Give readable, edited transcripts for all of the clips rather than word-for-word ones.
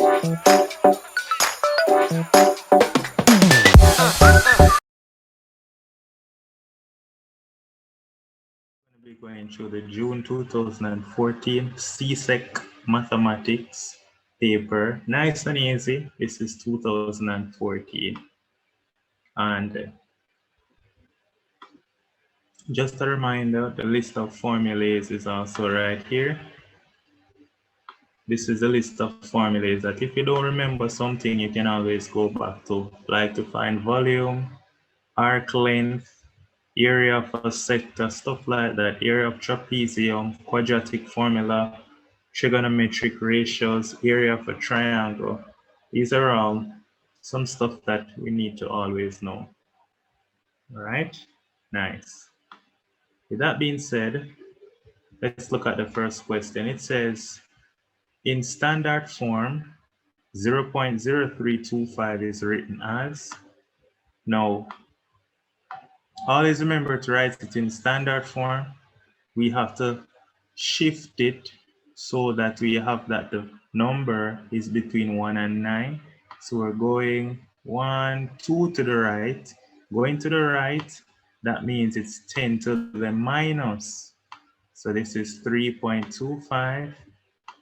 Be going through the June 2014 Csec Mathematics paper. Nice and easy. This is 2014. And just a reminder, the list of formulas is also right here. This is a list of formulas that if you don't remember something, you can always go back to, like to find volume, arc length, area of a sector, stuff like that, area of trapezium, quadratic formula, trigonometric ratios, area of a triangle. These are all some stuff that we need to always know. All right, nice. With that being said, let's look at the first question. It says, in standard form, 0.0325 is written as. Now, always remember to write it in standard form. We have to shift it so that we have that the number is between 1 and 9. So we're going 1, 2 to the right. Going to the right, that means it's 10 to the minus. So this is 3.25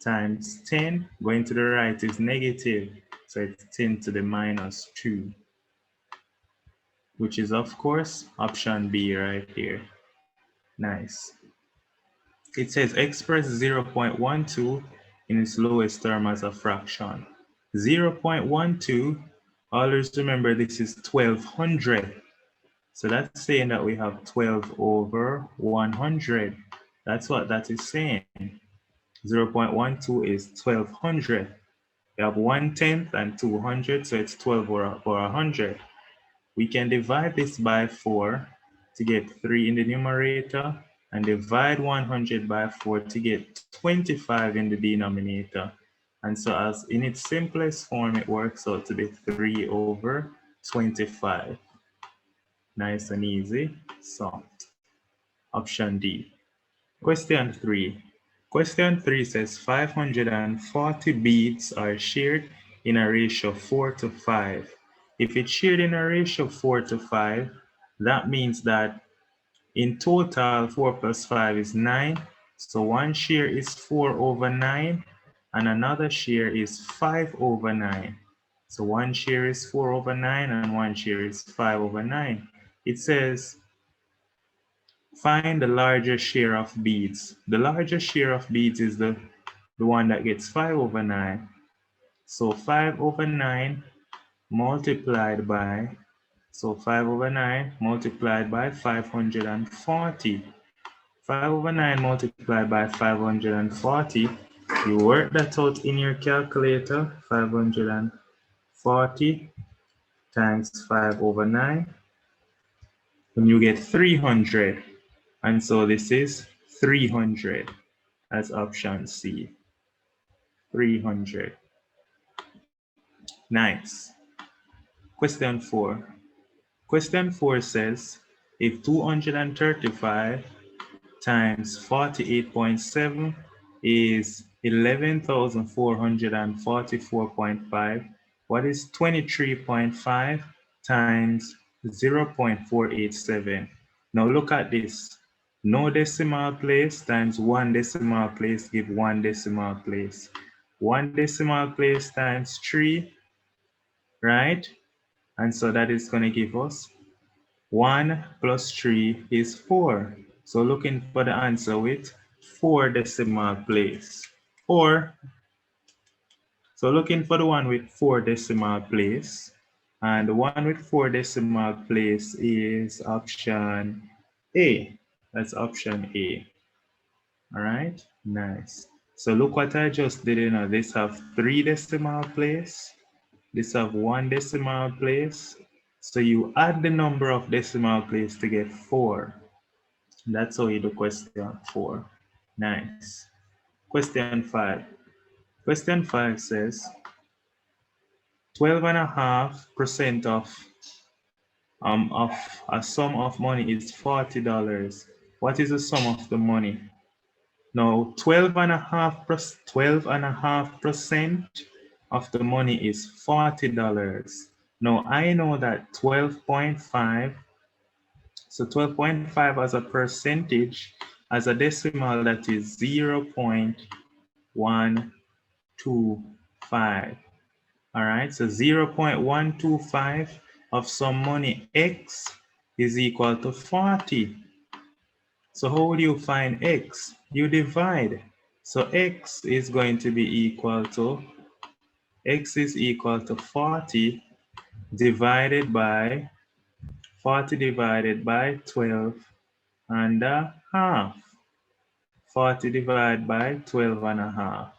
times 10. Going to the right is negative. So it's 10 to the minus 2, which is, of course, option B right here. Nice. It says express 0.12 in its lowest term as a fraction. 0.12, always remember this is 1200. So that's saying that we have 12 over 100. That's what that is saying. 0.12 is 1200. We have 1/10 and 200, so it's 12 over 100. We can divide this by 4 to get 3 in the numerator, and divide 100 by 4 to get 25 in the denominator. And so as in its simplest form, it works out to be 3 over 25. Nice and easy, solved. Option D. Question 3. Question 3 says 540 beads are shared in a ratio 4 to 5. If it's shared in a ratio 4 to 5, that means that in total 4 plus 5 is 9. So one share is 4 over 9 and another share is 5 over 9. So one share is 4 over 9 and one share is 5 over 9. It says find the larger share of beads. The larger share of beads is the one that gets 5 over 9. So 5 over 9 multiplied by, so 5 over 9 multiplied by 540. 5 over 9 multiplied by 540. You work that out in your calculator. 540 times 5 over 9. And you get 300. And so this is 300 as option C. 300. Nice. Question 4. Question 4 says, if 235 times 48.7 is 11,444.5, what is 23.5 times 0.487? Now look at this. No decimal place times one decimal place give one decimal place. One decimal place times 3, right? And so that is going to give us 1 plus 3 is 4. So looking for the answer with 4 decimal place. Or, so looking for the one with 4 decimal place. And the one with 4 decimal place is option A. That's option A. All right, nice. So look what I just did. You know, this have 3 decimal place. This have 1 decimal place. So you add the number of decimal place to get 4. That's how you do question 4. Nice. Question 5. Question 5 says 12.5% of a sum of money is $40. What is the sum of the money? Now 12.5% of the money is $40. Now I know that 12.5, so 12.5 as a percentage, as a decimal, that is 0.125. All right, so 0.125 of some money X is equal to 40. So how would you find X? You divide. So X is going to be equal to, X is equal to 40 divided by 12 and a half. 40 divided by 12 and a half.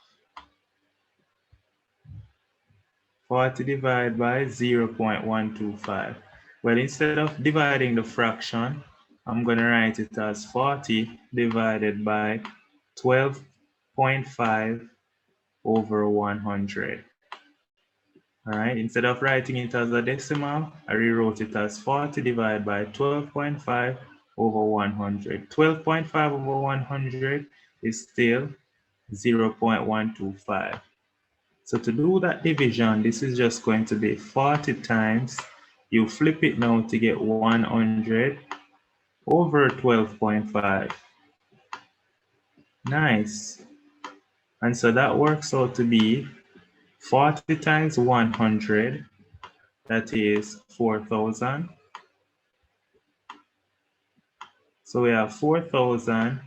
40 divided by 0.125. Well, instead of dividing the fraction, I'm going to write it as 40 divided by 12.5 over 100. All right, instead of writing it as a decimal, I rewrote it as 40 divided by 12.5 over 100. 12.5 over 100 is still 0.125. So to do that division, this is just going to be 40 times. You flip it now to get 100 over 12.5. Nice. And so that works out to be 40 times 100, that is 4,000. So we have 4,000.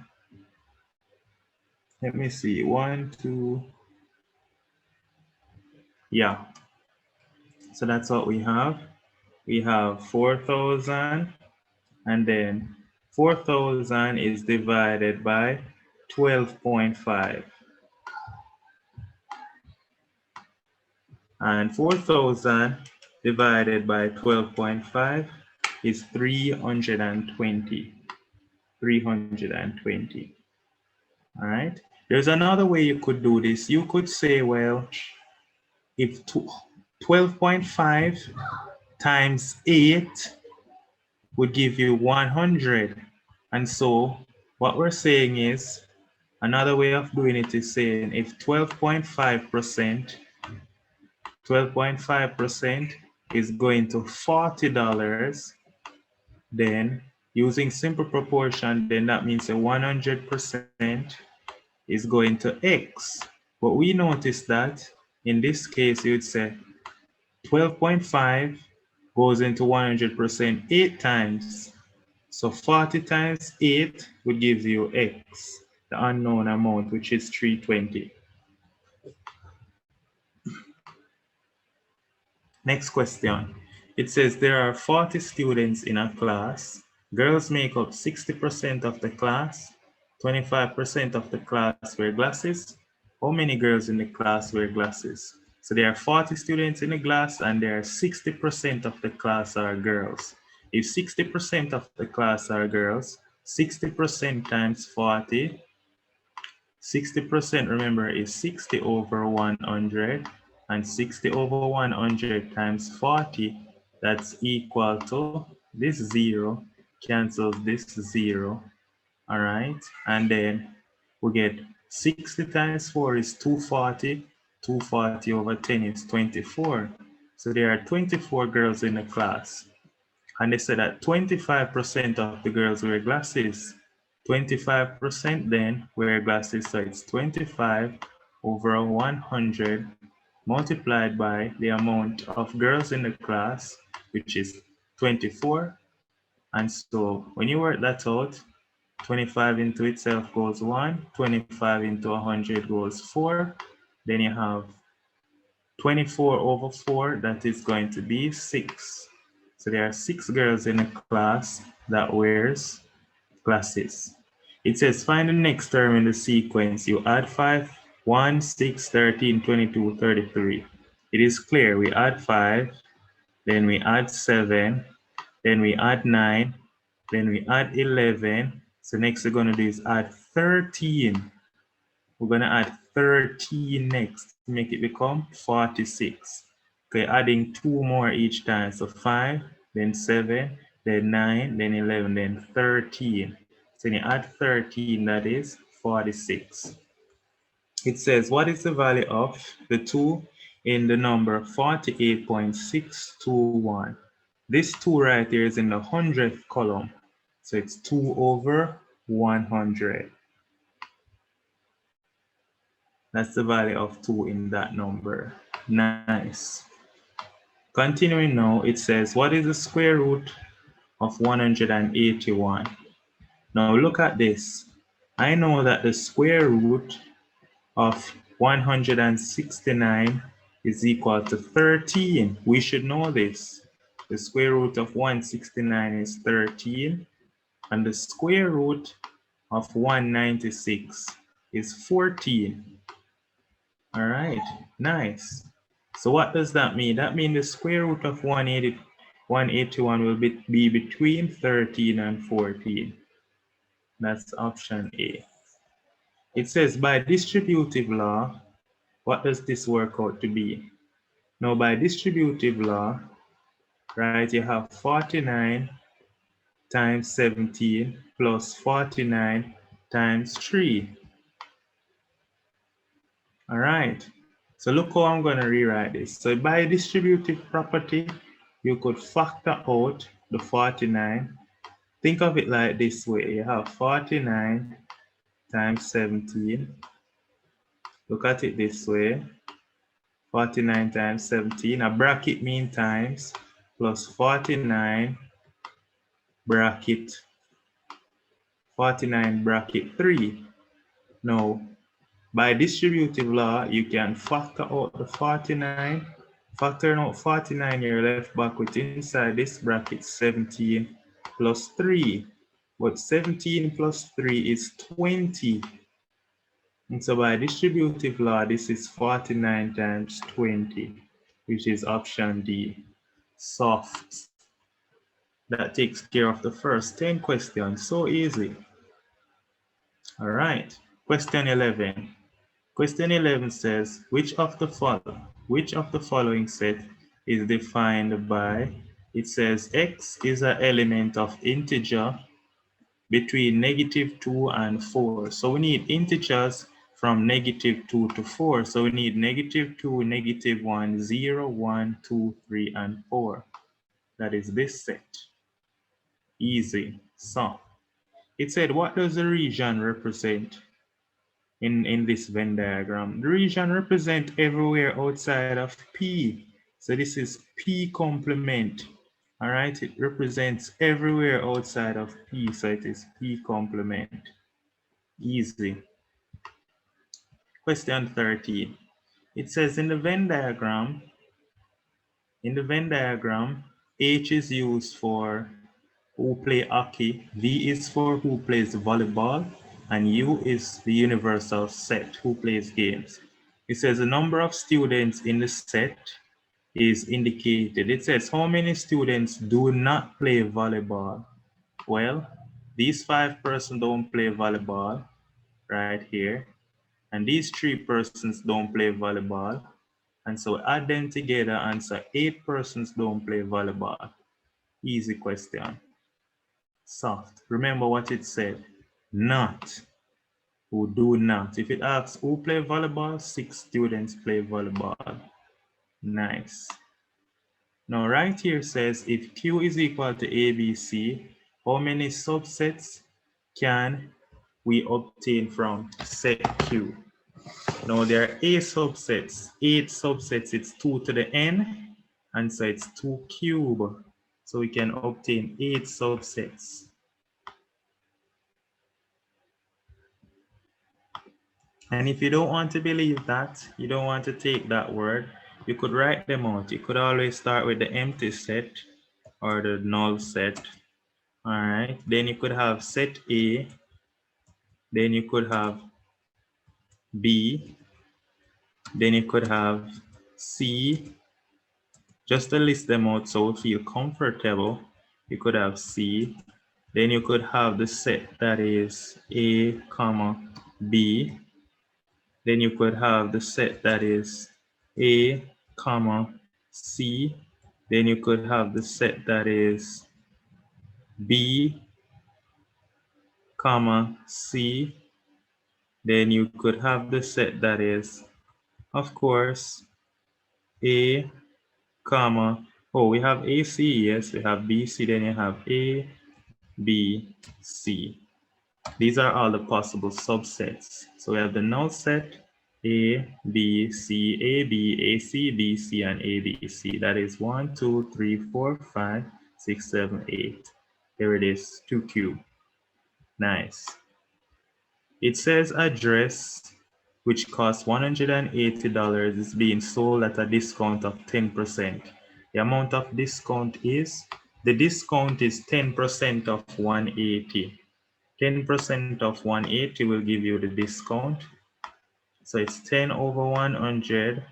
Let me see, 1, 2. Yeah. So that's what we have. We have 4,000, and then 4,000 is divided by 12.5. And 4,000 divided by 12.5 is 320. 320. All right. There's another way you could do this. You could say, well, if 12.5 times 8 would give you 100. And so what we're saying is, another way of doing it is saying if 12.5% is going to $40, then using simple proportion, then that means that 100% is going to X. But we notice that in this case, you would say 12.5 goes into 100% 8 times. So 40 times 8 would give you X, the unknown amount, which is 320. Next question. It says there are 40 students in a class. Girls make up 60% of the class. 25% of the class wear glasses. How many girls in the class wear glasses? So there are 40 students in the class, and there are 60% of the class are girls. If 60% of the class are girls, 60% times 40, 60%, remember, is 60 over 100, and 60 over 100 times 40, that's equal to this 0, cancels this 0, all right? And then we get 60 times 4 is 240, 240 over 10 is 24. So there are 24 girls in the class. And they said that 25% of the girls wear glasses. 25% then wear glasses, so it's 25 over 100 multiplied by the amount of girls in the class, which is 24. And so when you work that out, 25 into itself goes 1, 25 into 100 goes 4. Then you have 24 over 4, that is going to be 6. So there are 6 girls in a class that wears glasses. It says find the next term in the sequence. You add 5, 1, 6, 13, 22, 33. It is clear we add 5, then we add 7, then we add 9, then we add 11. So next we're going to do is add 13. We're going to add 13 next to make it become 46. Okay, adding 2 more each time. So 5, then 7, then 9, then 11, then 13. So when you add 13, that is 46. It says, what is the value of the two in the number 48.621. This 2 right here is in the 100th column. So it's 2 over 100. That's the value of 2 in that number. Nice. Continuing now, it says, what is the square root of 181? Now look at this. I know that the square root of 169 is equal to 13. We should know this. The square root of 169 is 13, and the square root of 196 is 14. All right, nice. So what does that mean? That means the square root of 181 will be between 13 and 14. That's option A. It says by distributive law, what does this work out to be? Now by distributive law, right, you have 49 times 17 plus 49 times 3. All right, so look how I'm going to rewrite this. So by distributive property, you could factor out the 49. Think of it like this way. You have 49 times 17. Look at it this way. 49 times 17. A bracket mean times plus 49 bracket 3. Now, by distributive law, you can factor out the 49. Factoring out 49, you're left back with inside this bracket 17 plus 3. But 17 plus 3 is 20. And so by distributive law, this is 49 times 20, which is option D, soft. That takes care of the first 10 questions. So easy. All right. Question 11. Question 11 says, which of the following set is defined by, it says x is an element of integer between -2 and 4. So we need integers from -2 to 4. So we need -2, -1, 0, 1, 2, 3, and 4. That is this set. Easy. So it said, what does the region represent in this Venn diagram? The region represents everywhere outside of P. So this is P complement. All right, it represents everywhere outside of P. So it is P complement. Easy. Question 13. It says in the Venn diagram, H is used for who play hockey, V is for who plays volleyball, and U is the universal set, who plays games. It says the number of students in the set is indicated. It says how many students do not play volleyball? Well, these 5 persons don't play volleyball right here, and these 3 persons don't play volleyball. And so add them together and so 8 persons don't play volleyball. Easy question. Soft. Remember what it said. Not. Who do not. If it asks who play volleyball, 6 students play volleyball. Nice. Now right here says if Q is equal to ABC, how many subsets can we obtain from set Q? Now there are 8 subsets. 8 subsets, it's 2 to the n, and so it's 2 cubed. So we can obtain 8 subsets. And if you don't want to believe that, you don't want to take that word, you could write them out. You could always start with the empty set or the null set. All right, then you could have set A, then you could have B, then you could have C. Just to list them out so we feel comfortable, you could have C, then you could have the set that is A, comma, B, then you could have the set that is A, comma, C, then you could have the set that is B, comma, C, then you could have the set that is, of course, A, comma, oh, we have AC, yes, we have BC, then you have A, B, C. These are all the possible subsets. So we have the null set A, B, C, A, B, A, C, B, C, and A, B, C. That is 1, 2, 3, 4, 5, 6, 7, 8. Here it is, 2 cube. Nice. It says address, which costs $180, is being sold at a discount of 10%. The amount of discount is, the discount is 10% of 180. 10% of 180 will give you the discount. So it's 10 over 100,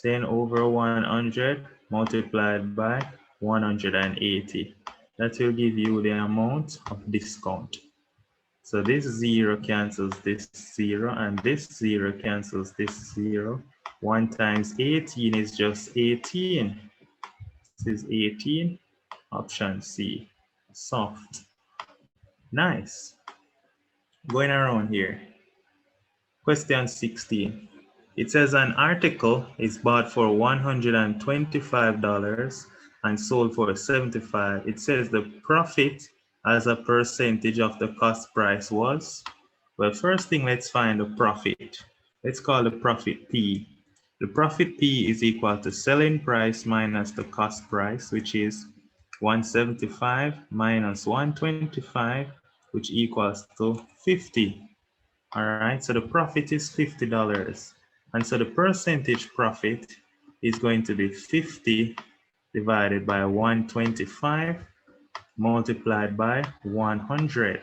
10 over 100 multiplied by 180. That will give you the amount of discount. So this 0 cancels this 0, and this 0 cancels this 0. 1 times 18 is just 18. This is 18, option C, soft. Nice. Going around here. Question 16. It says an article is bought for $125 and sold for $75. It says the profit as a percentage of the cost price was. Well, first thing, let's find the profit. Let's call the profit P. The profit P is equal to selling price minus the cost price, which is 175 minus 125, which equals to 50. All right, so the profit is $50. And so the percentage profit is going to be 50 divided by 125 multiplied by 100.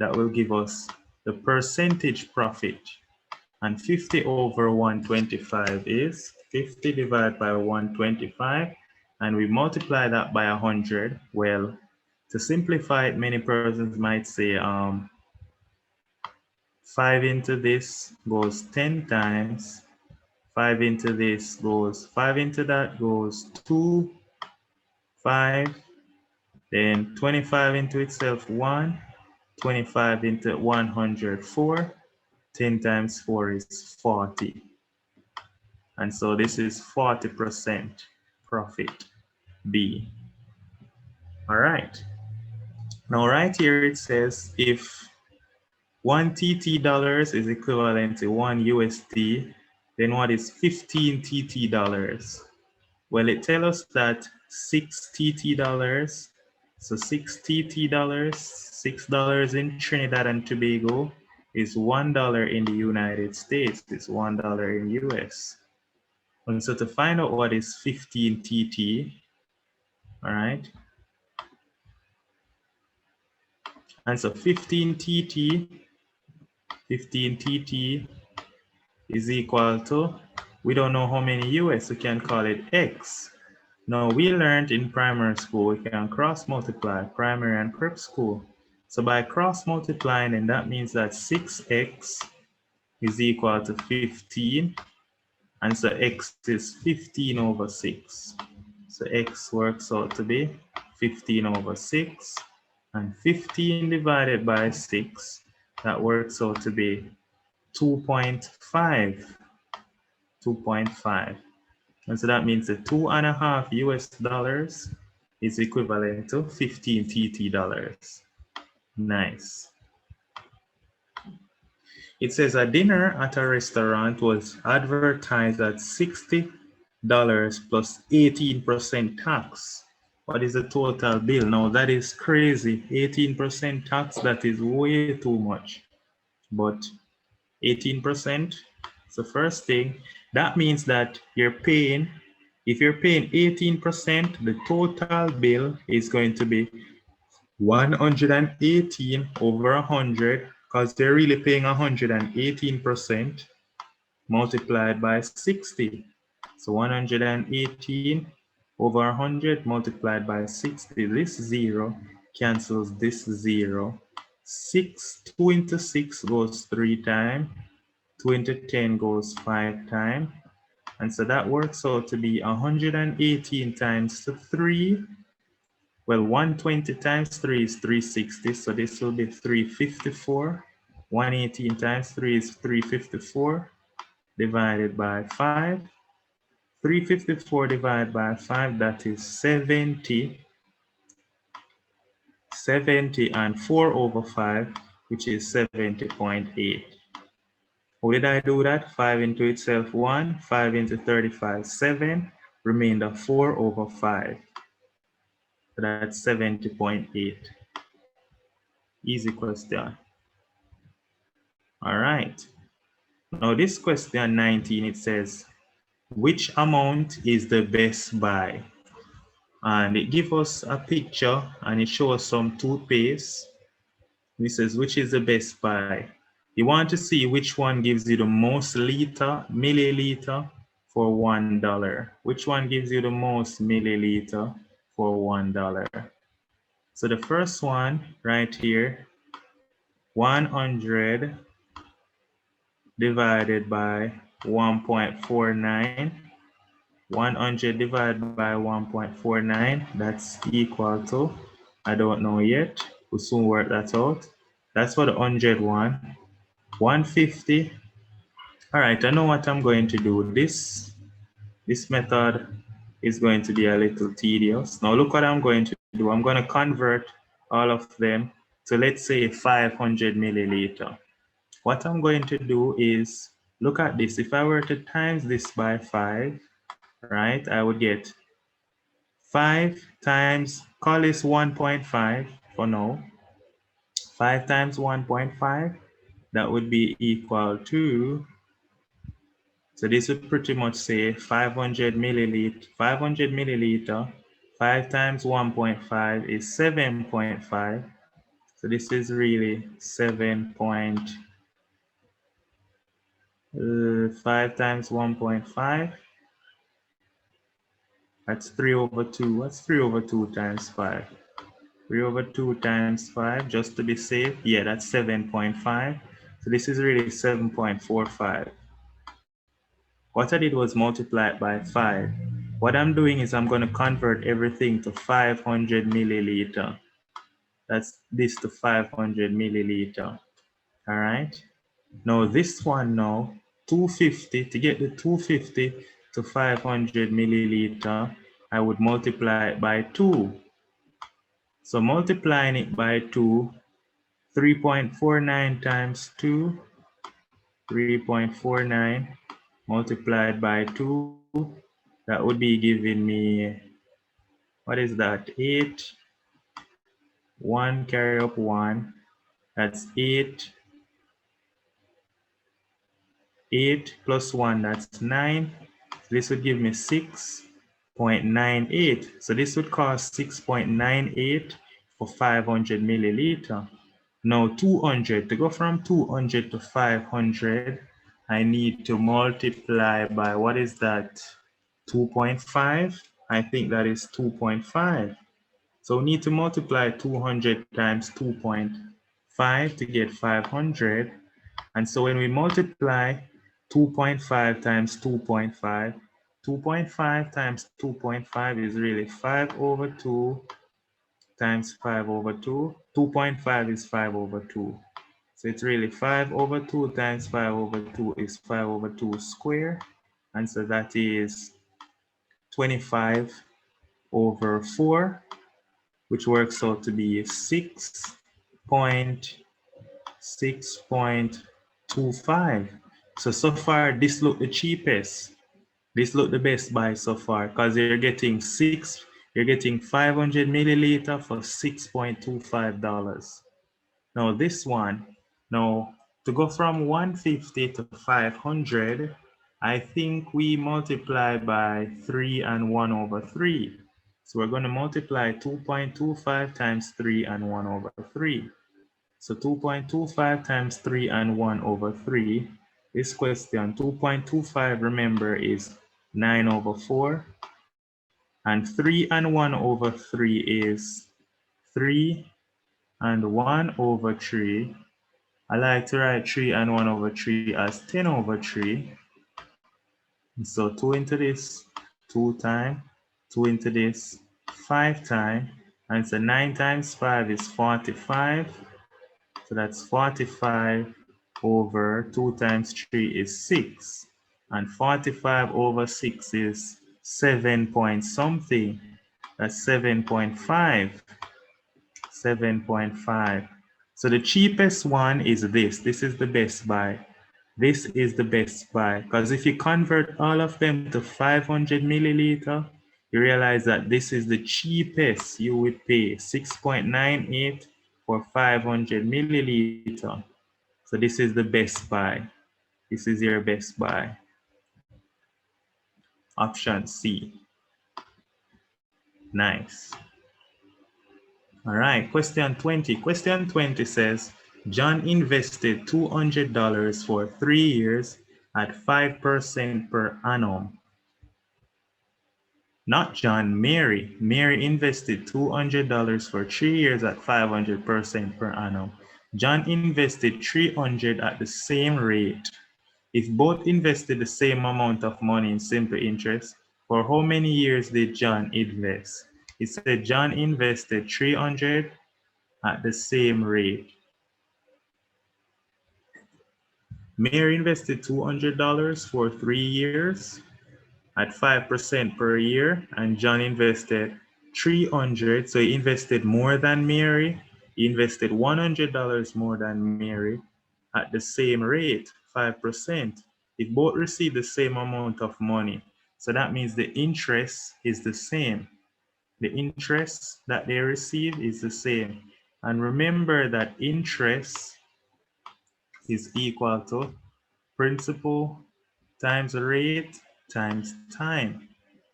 That will give us the percentage profit. And 50 over 125 is 50 divided by 125. And we multiply that by 100. Well, to simplify it, many persons might say, 5 into this goes 10 times. 5 into this goes 5 into that goes 2, 5. Then 25 into itself 1. 25 into 100, 4. 10 times 4 is 40. And so this is 40% profit B. All right. Now right here it says if 1 TT dollars is equivalent to 1 USD, then what is 15 TT dollars? Well, it tells us that 6 TT dollars, so 6 TT dollars, $6 in Trinidad and Tobago is $1 in the United States, it's $1 in US. And so to find out what is 15 TT, all right? And so 15 TT is equal to, we don't know how many US, we can call it X. Now we learned in primary school, we can cross multiply primary and prep school. So by cross multiplying, then that means that 6X is equal to 15. And so X is 15 over 6. So X works out to be 15 over 6. And 15 divided by 6, that works out to be 2.5. 2.5. And so that means the 2.5 US dollars is equivalent to 15 TT dollars. Nice. It says a dinner at a restaurant was advertised at $60 plus 18% tax. What is the total bill? Now that is crazy. 18% tax, that is way too much. But 18%, so first thing, that means that you're paying, if you're paying 18%, the total bill is going to be 118 over 100, because they're really paying 118% multiplied by 60. So 118 over 100 multiplied by 60. This 0 cancels this 0. 2 into 6 goes 3 times. 2 into 10 goes 5 times. And so that works out to be 118 times 3. Well, 120 times 3 is 360. So this will be 354. 118 times 3 is 354 divided by 5. 354 divided by 5, that is 70. 70 and 4 over 5, which is 70.8. How did I do that? 5 into itself 1, 5 into 35, 7, remainder 4 over 5. So that's 70.8. Easy question. All right. Now this question 19, it says, which amount is the best buy? And it gives us a picture and it shows some toothpaste. It says, which is the best buy? You want to see which one gives you the most milliliter for $1. Which one gives you the most milliliter for $1? So the first one right here, 100 divided by 1.49. 100 divided by 1.49, that's equal to, I don't know yet, we'll soon work that out. That's for the 100 one. 150. All right, I know what I'm going to do. This method is going to be a little tedious. Now look what I'm going to do. I'm going to convert all of them to, let's say, 500 milliliter. What I'm going to do is, look at this. If I were to times this by 5, right, I would get 5 times, call this 1.5 for now. 5 times 1.5, that would be equal to, so this would pretty much say 500 milliliter, 5 times 1.5 is 7.5. So this is really 5 times 1.5. That's 3 over 2. What's 3 over 2 times 5? 3 over 2 times 5, just to be safe. Yeah, that's 7.5. So this is really 7.45. What I did was multiply it by 5. What I'm doing is I'm going to convert everything to 500 milliliter. That's this to 500 milliliter. All right. Now this one now, 250, to get the 250 to 500 milliliter, I would multiply it by 2. So multiplying it by 2, 3.49 times 2, 3.49 multiplied by 2, that would be giving me, what is that, 8, 1 carry up 1, that's 8, 8 plus 1, that's 9. This would give me 6.98. So this would cost 6.98 for 500 milliliter. Now 200, to go from 200 to 500, I need to multiply by, what is that, 2.5? I think that is 2.5. So we need to multiply 200 times 2.5 to get 500. And so when we multiply 2.5 times 2.5, 2.5 times 2.5 is really 5 over 2 times 5 over 2. 2.5 is 5 over 2. So it's really 5 over 2 times 5 over 2 is 5 over 2 square. And so that is 25 over 4, which works out to be 6.25. So far, this look the cheapest. This look the best buy so far, because you're getting 500 milliliter for $6.25. Now this one, now to go from 150 to 500, I think we multiply by 3 and 1 over 3. So we're going to multiply 2.25 times 3 and 1 over 3. So 2.25 times 3 and 1 over 3. This question, 2.25, remember, is 9 over 4. And 3 and 1 over 3 is 3 and 1 over 3. I like to write 3 and 1 over 3 as 10 over 3. So 2 into this, 2 times, 2 into this, 5 times. And so 9 times 5 is 45. So that's 45 over 2 times 3 is 6. And 45 over 6 is 7 point something. That's 7.5. 7.5. So the cheapest one is this. This is the best buy. This is the best buy. Because if you convert all of them to 500 milliliter, you realize that this is the cheapest you would pay. 6.98 for 500 milliliter. So this is the best buy. This is your best buy. Option C. Nice. All right, question 20. Question 20 says, John invested $200 for 3 years at 5% per annum. Not John, Mary. Mary invested $200 for 3 years at 500% per annum. John invested $300 at the same rate. If both invested the same amount of money in simple interest, for how many years did John invest? It said John invested $300 at the same rate. Mary invested $200 for 3 years at 5% per year, and John invested $300. So he invested more than Mary. He invested $100 more than Mary at the same rate, 5%. They both received the same amount of money. So that means the interest is the same. The interest that they receive is the same. And remember that interest is equal to principal times rate times time.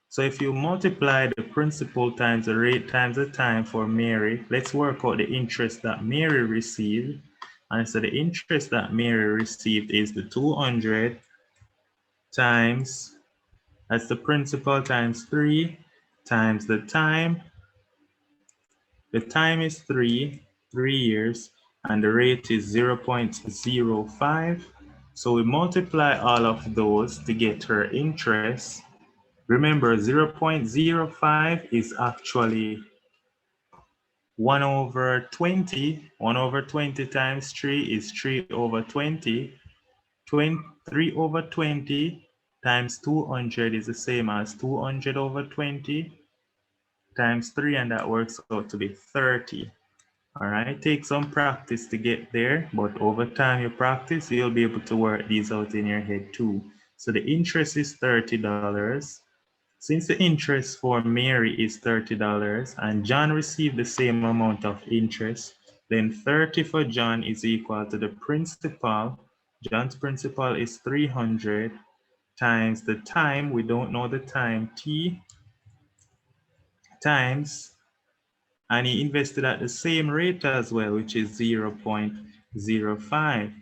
So if you multiply the principal times the rate times the time for Mary, let's work out the interest that Mary received. And so the interest that Mary received is the 200 times, that's the principal times 3 times the time. The time is 3 years, and the rate is 0.05. So we multiply all of those to get her interest. Remember, 0.05 is actually 1 over 20. 1 over 20 times 3 is 3 over 20. 3 over 20 times 200 is the same as 200 over 20 times 3, and that works out to be 30. All right, take some practice to get there, but over time you practice, you'll be able to work these out in your head too. So the interest is $30. Since the interest for Mary is $30 and John received the same amount of interest, then 30 for John is equal to the principal. John's principal is 300 times the time, we don't know the time, t, times, and he invested at the same rate as well, which is 0.05.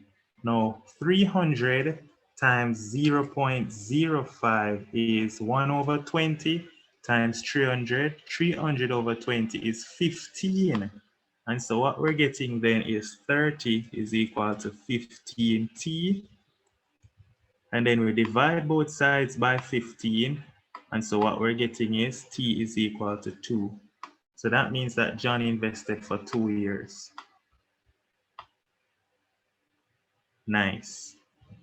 Now, 300 times 0.05 is 1 over 20 times 300. 300 over 20 is 15. And so what we're getting then is 30 is equal to 15t. And then we divide both sides by 15. And so what we're getting is t is equal to 2. So that means that John invested for 2 years. Nice.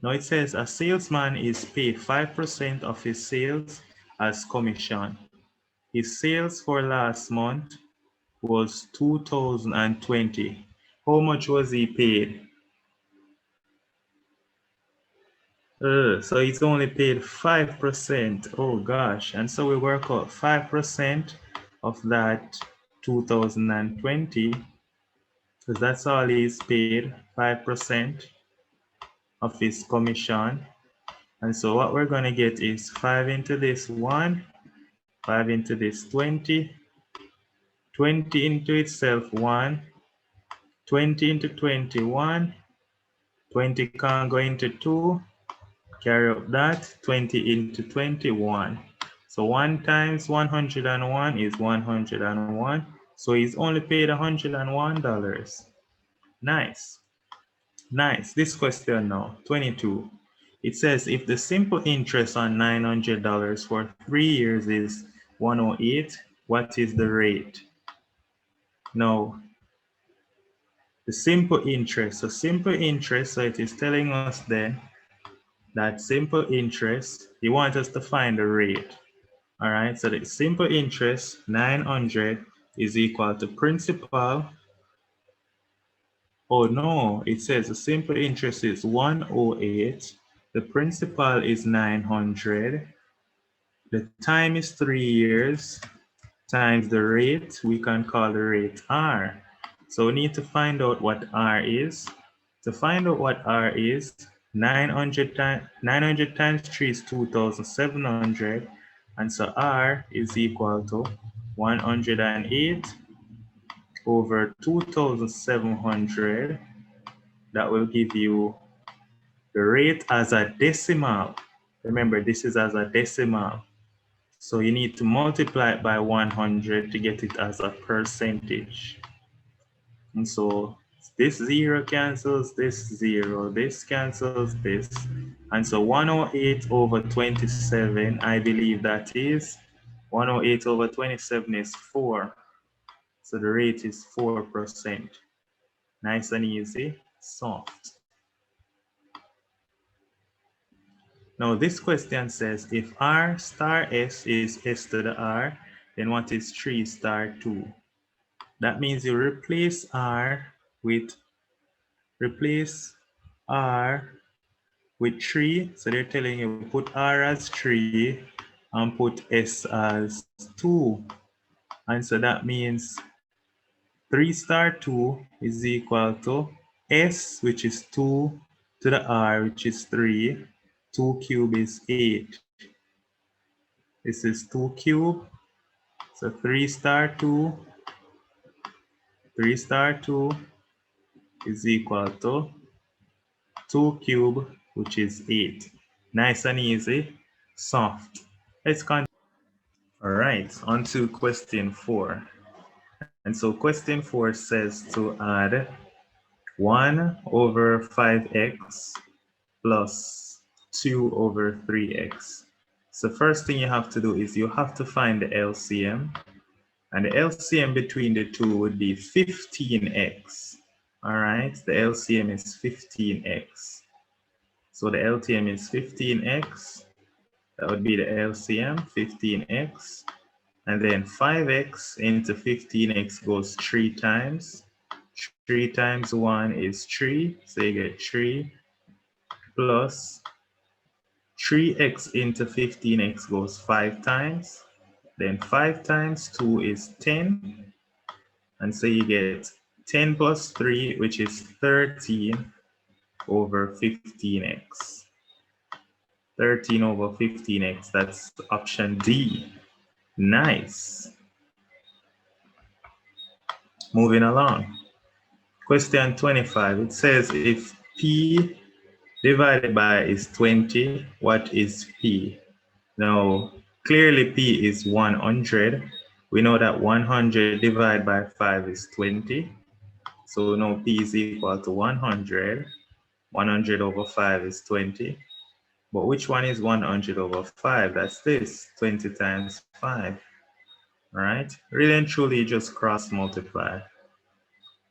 Now it says a salesman is paid 5% of his sales as commission. His sales for last month was 2020. How much was he paid? So he's only paid 5%. Oh gosh. And so we work out 5% of that 2020, because that's all he's paid, 5% of his commission. And so what we're going to get is 5 into this 1, 5 into this 20, 20 into itself 1, 20 into 21, 20 can't go into 2, carry up that, 20 into 21. So 1 times 101 is 101. So he's only paid $101. Nice. Nice. This question now, 22. It says if the simple interest on $900 for 3 years is 108, what is the rate? Now, the simple interest. So simple interest, so it is telling us then that simple interest, he wants us to find the rate. All right, so the simple interest, 900, is equal to principal. Oh no, it says the simple interest is 108. The principal is 900. The time is 3 years times the rate. We can call the rate R. So we need to find out what R is. To find out what R is, 900 times 3 is 2,700. And so R is equal to 108 over 2,700. That will give you the rate as a decimal. Remember, this is as a decimal. So you need to multiply it by 100 to get it as a percentage. And so this 0 cancels this 0, this cancels this. And so 108 over 27, I believe that is 108 over 27 is 4. So the rate is 4%. Nice and easy, soft. Now this question says, if R star S is S to the R, then what is 3 star 2? That means you replace R with 3. So they're telling you put R as 3 and put S as 2. And so that means 3 star 2 is equal to S, which is 2 to the R, which is 3. 2 cube is 8. This is 2 cube. So 3 star 2 is equal to 2 cube, which is 8. Nice and easy, soft. Let's continue. All right, on to question 4. And so question 4 says to add 1 over 5x plus 2 over 3x. So first thing you have to do is you have to find the LCM. And the LCM between the two would be 15x. All right, the LCM is 15x. So the LTM is 15x. That would be the LCM, 15x. And then 5x into 15x goes 3 times. 3 times 1 is 3. So you get 3 plus 3x into 15x goes 5 times. Then 5 times 2 is 10. And so you get 10 plus 3, which is 13 over 15x. 13 over 15x, that's option D. Nice. Moving along. Question 25, it says if P divided by is 20, what is P? Now, clearly P is 100. We know that 100 divided by 5 is 20. So now P is equal to 100. 100 over 5 is 20. But which one is 100 over 5? That's this, 20 times 5. Right? Really and truly just cross multiply.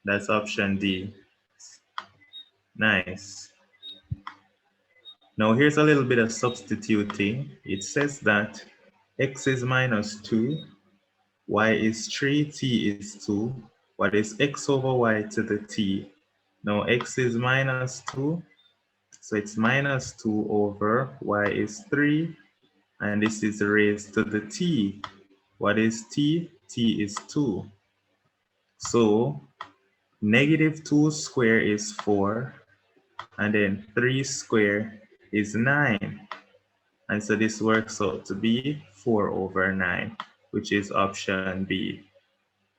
That's option D. Nice. Now here's a little bit of substituting. It says that x is minus 2, y is 3, t is 2. What is x over y to the t? Now x is minus 2, so it's minus 2 over y is 3, and this is raised to the t. What is t? T is 2. So negative 2 square is 4, and then 3 square is 9. And so this works out to be 4 over 9, which is option B.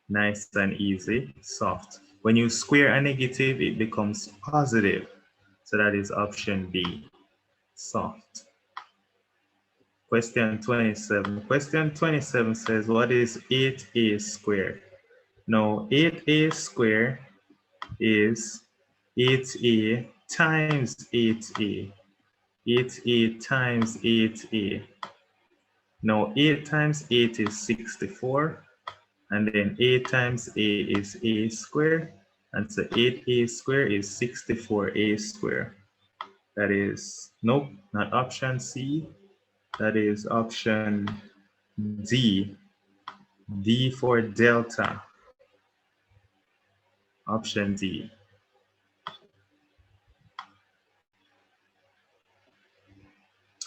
Nice and easy, soft. When you square a negative, it becomes positive. So that is option B, soft. Question 27. Question 27 says, what is 8a squared? Now, 8a squared is 8a times 8a. 8a times 8a. Now 8 times 8 is 64, and then 8 times a is a squared, and so 8a squared is 64a squared. That is, nope, not option C. That is option D. D for delta. Option D.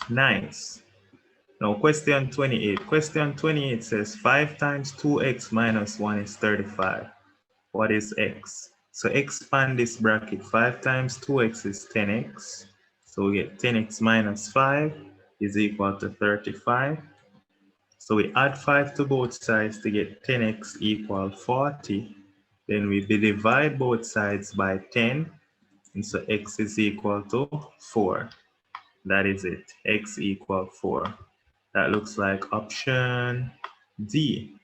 Nice. Now question 28. Question 28 says 5 times 2x minus 1 is 35. What is x? So expand this bracket. 5 times 2x is 10x. So we get 10x minus 5 is equal to 35. So we add 5 to both sides to get 10x equal 40. Then we divide both sides by 10. And so x is equal to 4. That is it. X equal 4. That looks like option D.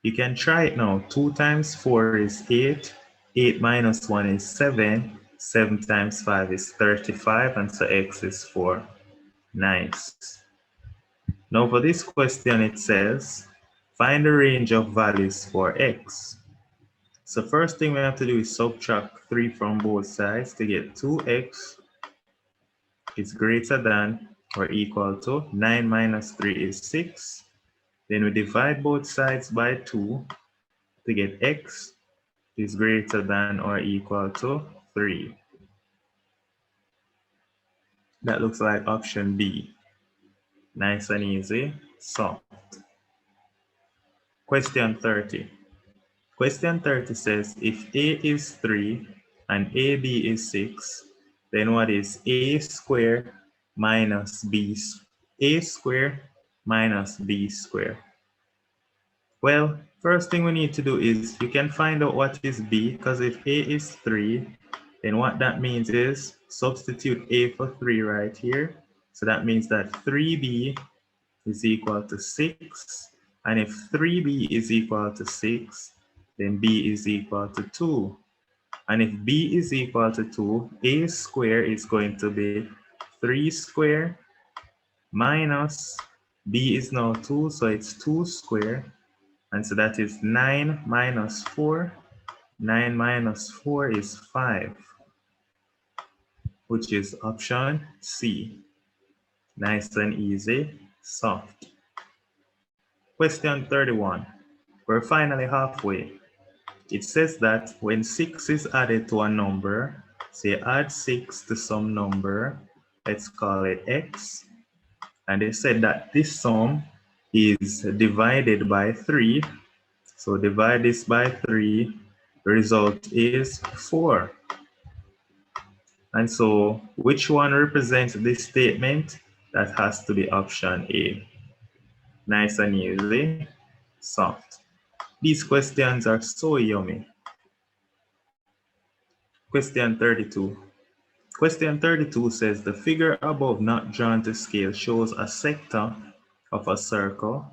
You can try it now. 2 times 4 is 8. 8 minus 1 is 7. 7 times 5 is 35. And so x is 4. Nice. Now for this question, it says, find the range of values for x. So first thing we have to do is subtract 3 from both sides to get 2x is greater than or equal to 9 minus 3 is 6. Then we divide both sides by 2 to get x is greater than or equal to 3. That looks like option B. Nice and easy. So, question 30. Question 30 says, if A is 3 and AB is 6, then what is A squared minus B? A squared minus B squared. Well, first thing we need to do is you can find out what is B, because if A is 3, then what that means is substitute A for 3 right here. So that means that 3B is equal to 6. And if 3B is equal to 6, then B is equal to 2. And if B is equal to 2, A squared is going to be 3 squared minus B is now 2, so it's 2 squared. And so that is 9 minus 4. 9 minus 4 is 5, which is option C. Nice and easy, soft. Question 31. We're finally halfway. It says that when 6 is added to a number, say add 6 to some number, let's call it x, and they said that this sum is divided by 3. So divide this by 3, the result is 4. And so which one represents this statement? That has to be option A. Nice and easy, soft. These questions are so yummy. Question 32. Question 32 says the figure above not drawn to scale shows a sector of a circle,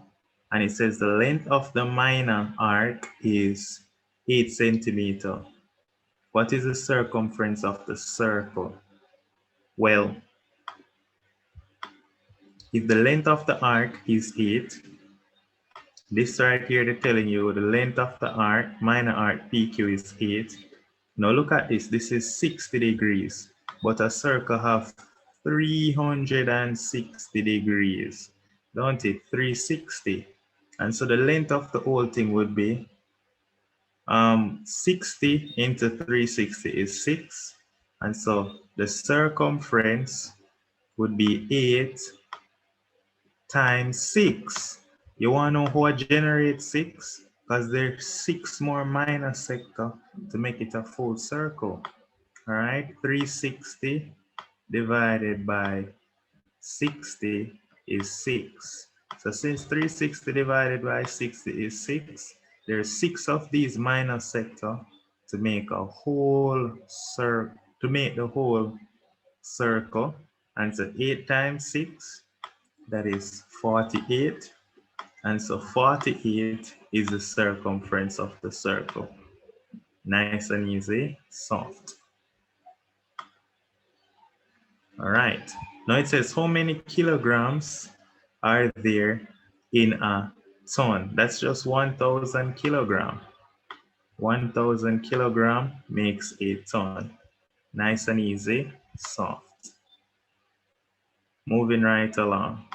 and it says the length of the minor arc is 8 centimeters. What is the circumference of the circle? Well, if the length of the arc is 8, this right here they're telling you the length of the arc, minor arc PQ is 8. Now look at this, this is 60 degrees, but a circle have 360 degrees, don't it? 360. And so the length of the whole thing would be 60 into 360 is 6. And so the circumference would be 8 times 6. You want to know how I generate 6? Because there's 6 more minor sector to make it a full circle. All right, 360 divided by 60 is 6. So since 360 divided by 60 is 6, there's 6 of these minor sector to make a whole circle, to make the whole circle. And so 8 times 6, that is 48. And so 48 is the circumference of the circle. Nice and easy, soft. All right. Now it says how many kilograms are there in a ton? That's just 1,000 kilogram. 1,000 kilogram makes a ton. Nice and easy, soft. Moving right along.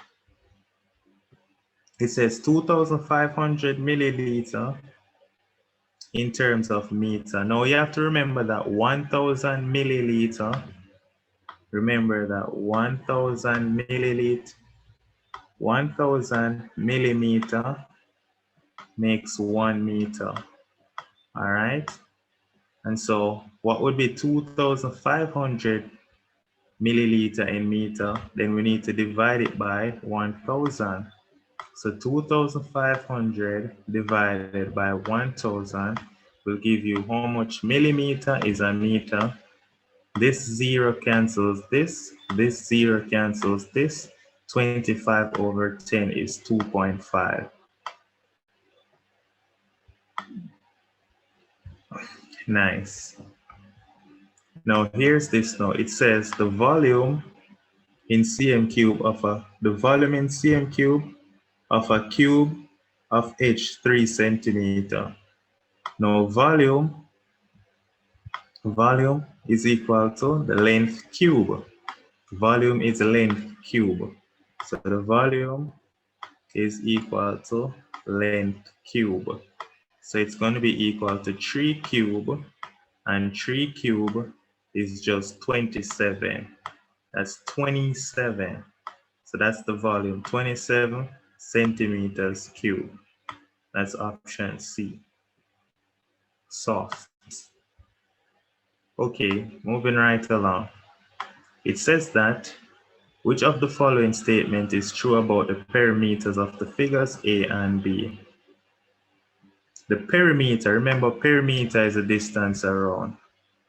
It says 2,500 milliliter in terms of meter. Now you have to remember that 1,000 milliliter, remember that 1,000 milliliter, 1,000 millimeter makes 1 meter. All right. And so what would be 2,500 milliliter in meter? Then we need to divide it by 1,000. So 2,500 divided by 1,000 will give you how much millimeter is a meter. This zero cancels this zero cancels this. 25 over 10 is 2.5. Nice. Now here's this now. It says the volume in cm cube of the volume in cm cube of a cube of h 3 centimeter. Now volume is equal to the length cube. Volume is length cube. So the volume is equal to length cube. So it's going to be equal to 3 cube, and 3 cube is just 27. That's 27. So that's the volume, 27 centimeters cube. That's option C. Soft. Okay, moving right along. It says that which of the following statement is true about the perimeters of the figures A and B? The perimeter, remember perimeter is a distance around.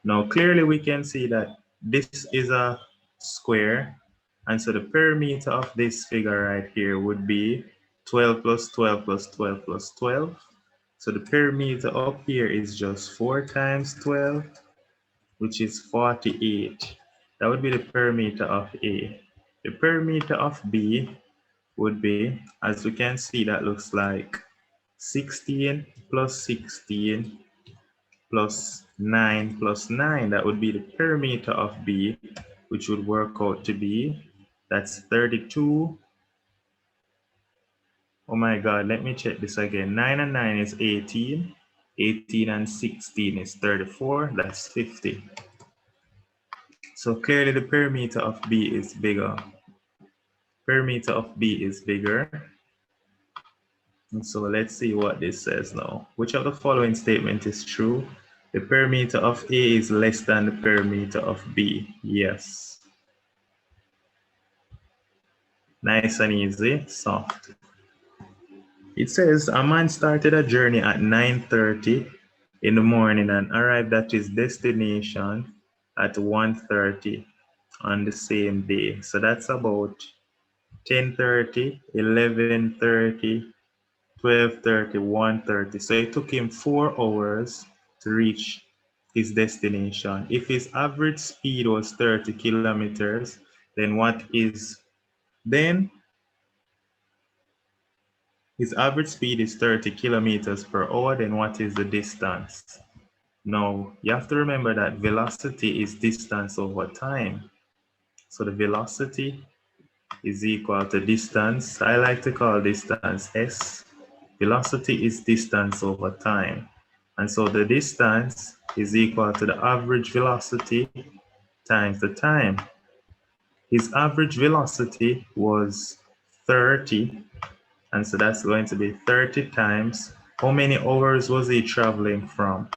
Now clearly we can see that this is a square, and so the perimeter of this figure right here would be 12 plus 12 plus 12 plus 12. So the perimeter up here is just 4 times 12, which is 48. That would be the perimeter of A. The perimeter of B would be, as we can see, that looks like 16 plus 16 plus 9 plus 9. That would be the perimeter of B, which would work out to be, that's 32. Oh my God, let me check this again. 9 and 9 is 18. 18 and 16 is 34. That's 50. So clearly the perimeter of B is bigger. Perimeter of B is bigger. And so let's see what this says now. Which of the following statement is true? The perimeter of A is less than the perimeter of B. Yes. Nice and easy, soft. It says a man started a journey at 9:30 in the morning and arrived at his destination at 1:30 on the same day. So that's about 10:30, 11:30, 12:30, 1:30. So it took him 4 hours to reach his destination. If his average speed was 30 kilometers, then his average speed is 30 kilometers per hour, then what is the distance? Now, you have to remember that velocity is distance over time. So the velocity is equal to distance. I like to call distance S. Velocity is distance over time. And so the distance is equal to the average velocity times the time. His average velocity was 30. And so that's going to be 30 times. How many hours was he traveling from?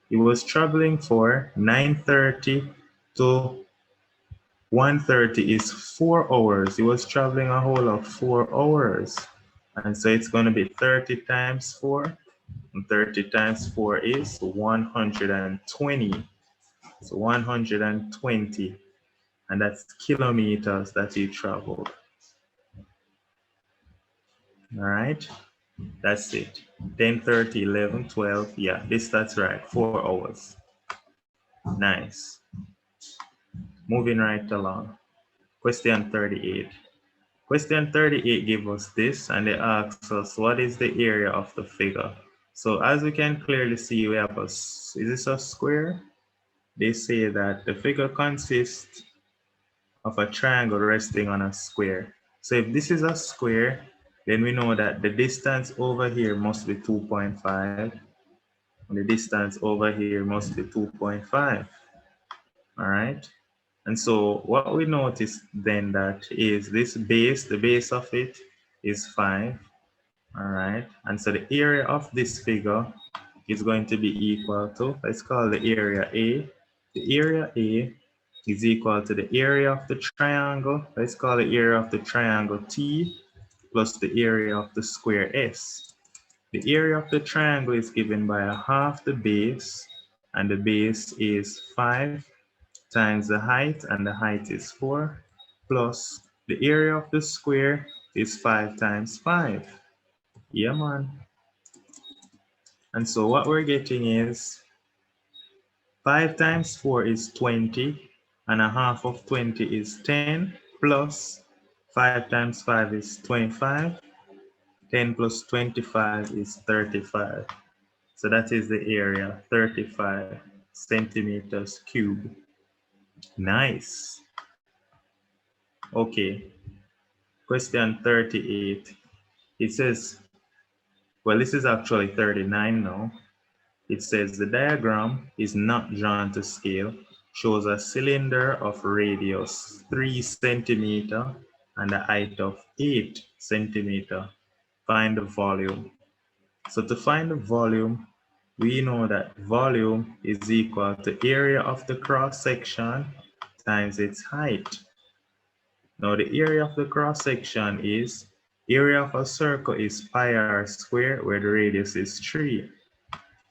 He was traveling for 9:30 to 1:30 is 4 hours. He was traveling a whole of 4 hours. And so it's going to be 30 times 4. And 30 times 4 is 120. So 120. And that's kilometers that he traveled. All right. That's it. 10:30, 11, 12. Yeah, that's right. 4 hours. Nice. Moving right along. Question 38. Question 38 gives us this, and they ask us, what is the area of the figure? So as we can clearly see, we have is this a square? They say that the figure consists of a triangle resting on a square. So if this is a square, then we know that the distance over here must be 2.5. And the distance over here must be 2.5. All right. And so what we notice then that is this base, the base of it is 5. All right. And so the area of this figure is going to be equal to, let's call the area A. The area A is equal to the area of the triangle. Let's call the area of the triangle T plus the area of the square S. The area of the triangle is given by a half the base, and the base is 5 times the height, and the height is 4, plus the area of the square is 5 times 5. Yeah, man. And so what we're getting is 5 times 4 is 20, and a half of 20 is 10, plus 5 times 5 is 25. 10 plus 25 is 35. So that is the area, 35 centimeters cubed. Nice. Okay, question 38. It says, well, this is actually 39 now. It says the diagram is not drawn to scale, shows a cylinder of radius 3 centimeter and a height of 8 centimeter. Find the volume. So to find the volume, we know that volume is equal to area of the cross section times its height. Now the area of the cross section is, area of a circle is pi r squared, where the radius is 3.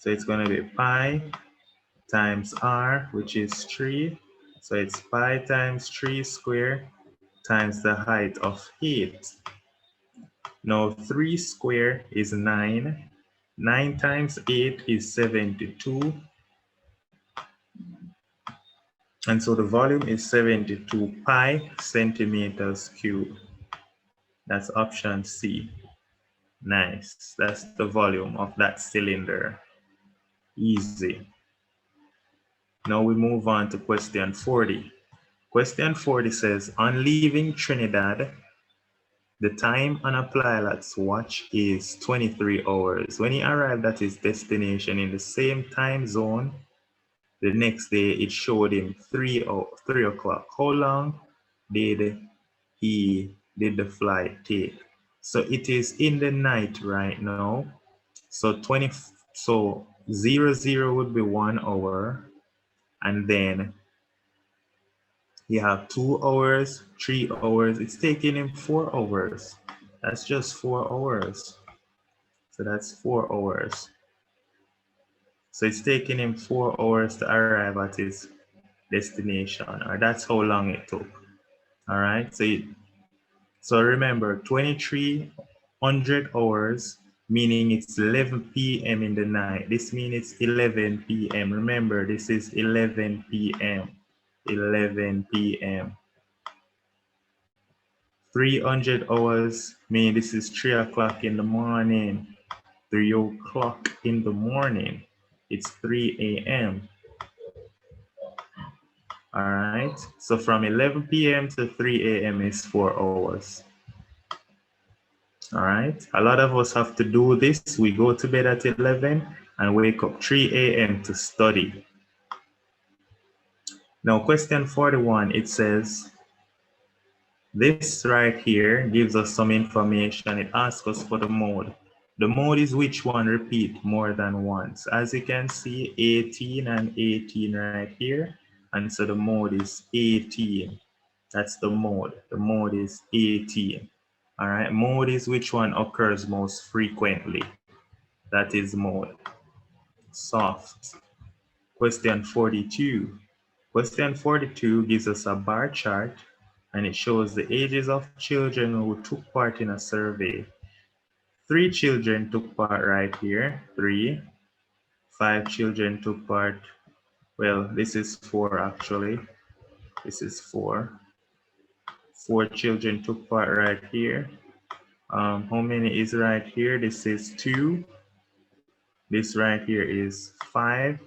So it's going to be pi times r, which is 3. So it's pi times 3 squared times the height of 8. Now 3 squared is 9. 9 times 8 is 72. And so the volume is 72 pi centimeters cubed. That's option C. Nice. That's the volume of that cylinder. Easy. Now we move on to question 40. Question 40 says, on leaving Trinidad, the time on a pilot's watch is 23 hours. When he arrived at his destination in the same time zone, the next day it showed him 3 o'clock. How long did the flight take? So it is in the night right now. So 00 would be 1 hour, and then you have 2 hours, 3 hours. It's taking him 4 hours. That's just 4 hours. So that's 4 hours. So it's taking him 4 hours to arrive at his destination, or that's how long it took. All right. So remember, 2300 hours, meaning it's 11 p.m. in the night. This means it's 11 p.m. Remember, this is 11 p.m. 11 p.m. 300 hours mean this is 3 o'clock in the morning. 3 o'clock in the morning. It's 3 a.m. All right. So from 11 p.m. to 3 a.m. is 4 hours. All right. A lot of us have to do this. We go to bed at 11 and wake up 3 a.m. to study. Now, question 41, it says, this right here gives us some information. It asks us for the mode. The mode is which one repeat more than once. As you can see, 18 and 18 right here. And so the mode is 18. That's the mode. The mode is 18. All right, mode is which one occurs most frequently. That is mode. Soft. Question 42. Question 42 gives us a bar chart, and it shows the ages of children who took part in a survey. 3 children took part right here, 3. 5 children took part, well, this is 4 actually. This is 4. 4 children took part right here. How many is right here? This is 2. This right here is 5.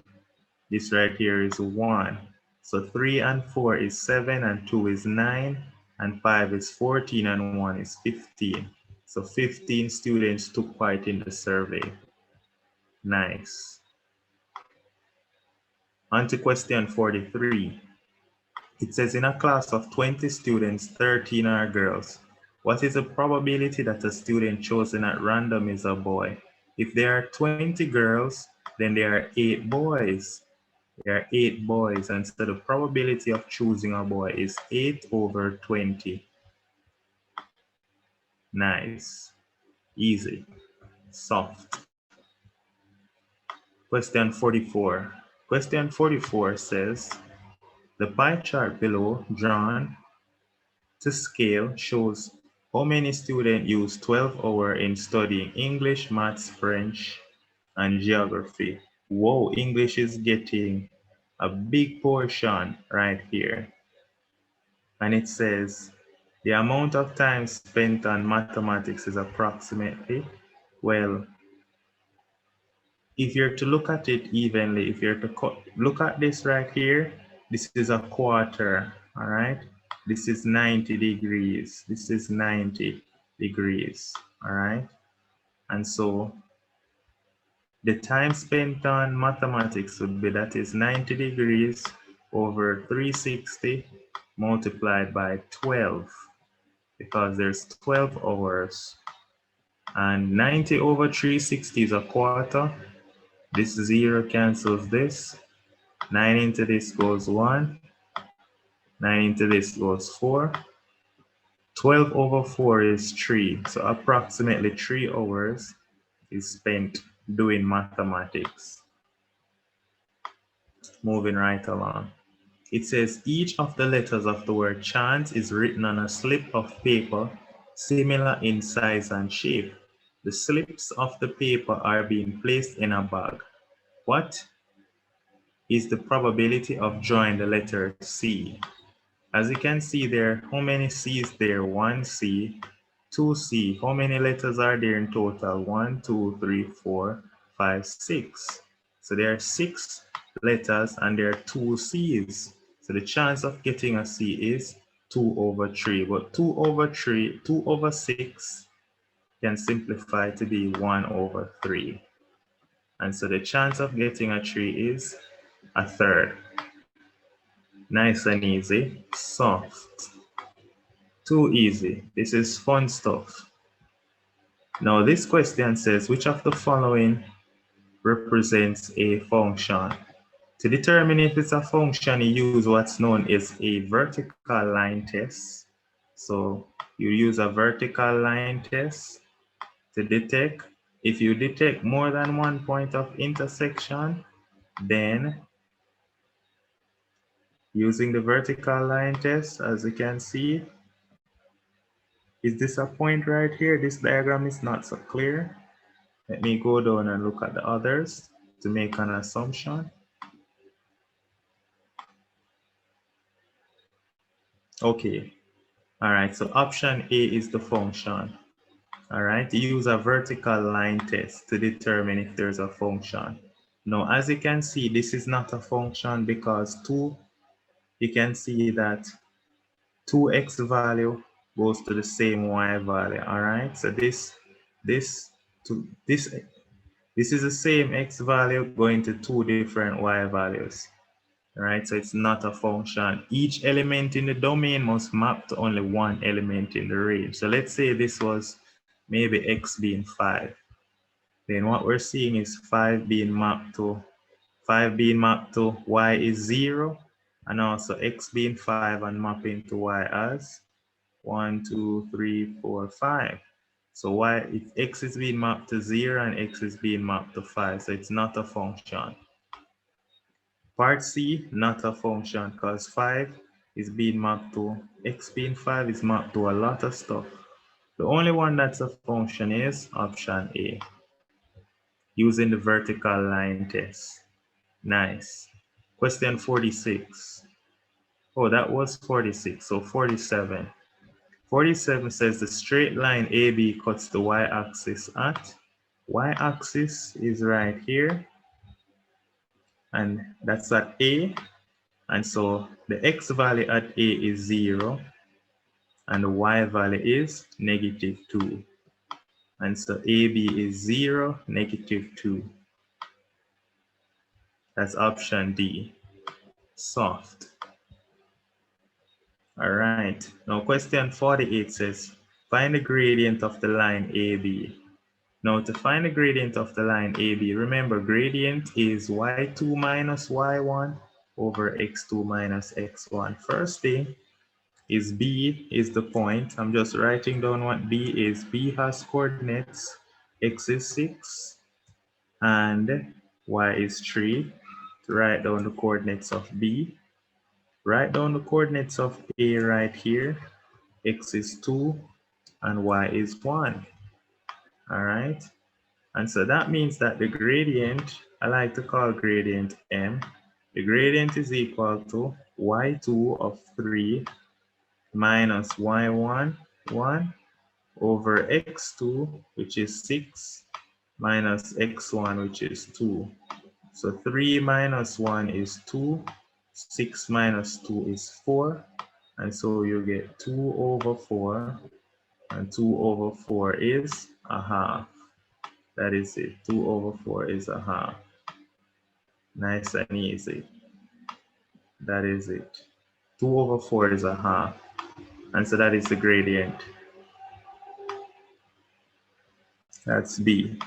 This right here is 1. So 3 and 4 is 7, and 2 is 9, and 5 is 14, and 1 is 15. So 15 students took part in the survey. Nice. On to question 43. It says in a class of 20 students, 13 are girls. What is the probability that a student chosen at random is a boy? If there are 20 girls, then there are 8 boys. There are 8 boys, and so the probability of choosing a boy is 8 over 20. Nice. Easy. Soft. Question 44. Question 44 says, the pie chart below, drawn to scale, shows how many students use 12 hours in studying English, maths, French, and geography. Whoa, English is getting a big portion right here. And it says, the amount of time spent on mathematics is approximately, well, if you're to look at it evenly, if you're to look at this right here, this is a quarter, all right? This is 90 degrees. This is 90 degrees, all right? And so the time spent on mathematics would be, that is 90 degrees over 360 multiplied by 12, because there's 12 hours. And 90 over 360 is a quarter. This 0 cancels this. 9 into this goes 1. 9 into this goes 4. 12 over 4 is 3. So approximately 3 hours is spent doing mathematics. Moving right along. It says each of the letters of the word chance is written on a slip of paper similar in size and shape. The slips of the paper are being placed in a bag. What is the probability of drawing the letter C? As you can see there, how many C's there? 1 C, 2 C. How many letters are there in total? 1, 2, 3, 4, 5, 6. So there are 6 letters and there are 2 C's. So the chance of getting a C is 2 over 3. But 2 over 3, 2 over 6 can simplify to be 1 over 3. And so the chance of getting a 3 is a third. Nice and easy. Soft. Too easy. This is fun stuff. Now this question says, which of the following represents a function? To determine if it's a function, you use what's known as a vertical line test. So you use a vertical line test to detect. If you detect more than one point of intersection, then using the vertical line test, as you can see, is this a point right here? This diagram is not so clear. Let me go down and look at the others to make an assumption. Okay. All right, so option A is the function. All right, use a vertical line test to determine if there's a function. Now, as you can see, this is not a function because you can see that 2x value goes to the same y value. All right, so this is the same x value going to 2 different y values. All right, so it's not a function. Each element in the domain must map to only one element in the range. So let's say this was maybe x being 5. Then what we're seeing is 5 being mapped to y is 0, and also x being 5 and mapping to y as 1, 2, 3, 4, 5. So y, if x is being mapped to 0 and x is being mapped to 5, so it's not a function. Part C, not a function, because 5 is being mapped to, x being 5 is mapped to a lot of stuff. The only one that's a function is option A, using the vertical line test. Nice. Question 46. Oh, that was 46, so 47. 47 says the straight line AB cuts the y-axis at, y-axis is right here, and that's at A, And so the x value at A is 0 and the y value is -2. And so AB is 0, -2. That's option D, soft. All right, now question 48 says, find the gradient of the line AB. Now to find the gradient of the line AB, remember gradient is y2 minus y1 over x2 minus x1. First thing is B is the point. I'm just writing down what B is. B has coordinates, x is 6 and y is 3. To write down the coordinates of B. Write down the coordinates of A right here. X is 2 and y is 1. All right. And so that means that the gradient, I like to call gradient M, the gradient is equal to y2 of 3 minus y1, 1 over x2, which is 6, minus x1, which is 2. So 3 minus 1 is 2, 6 minus 2 is 4, and so you get 2 over 4, and 2 over 4 is a half. That is it. 2 over 4 is a half. Nice and easy. That is it. 2 over 4 is a half. And so that is the gradient. That's B.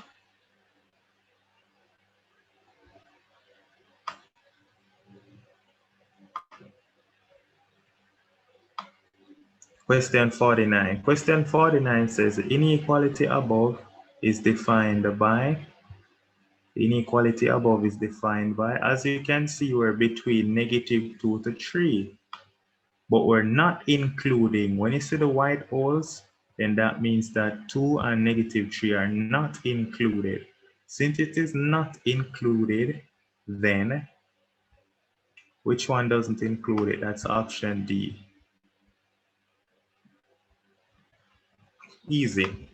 Question 49. Question 49 says the inequality above is defined by, as you can see, we're between -2 to 3. But we're not including, when you see the white holes, then that means that 2 and -3 are not included. Since it is not included, then which one doesn't include it? That's option D. Easy.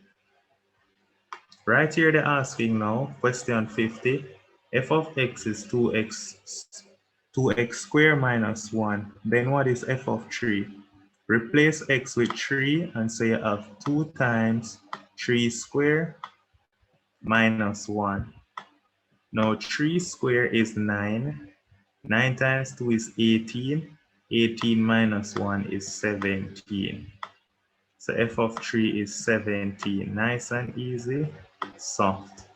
Right here they're asking now, question 50, f of x is 2x squared minus 1. Then what is f of 3? Replace x with 3 and so you have 2 times 3 squared minus 1. Now 3 squared is 9. 9 times 2 is 18. 18 minus 1 is 17. So f of 3 is 17. Nice and easy, soft,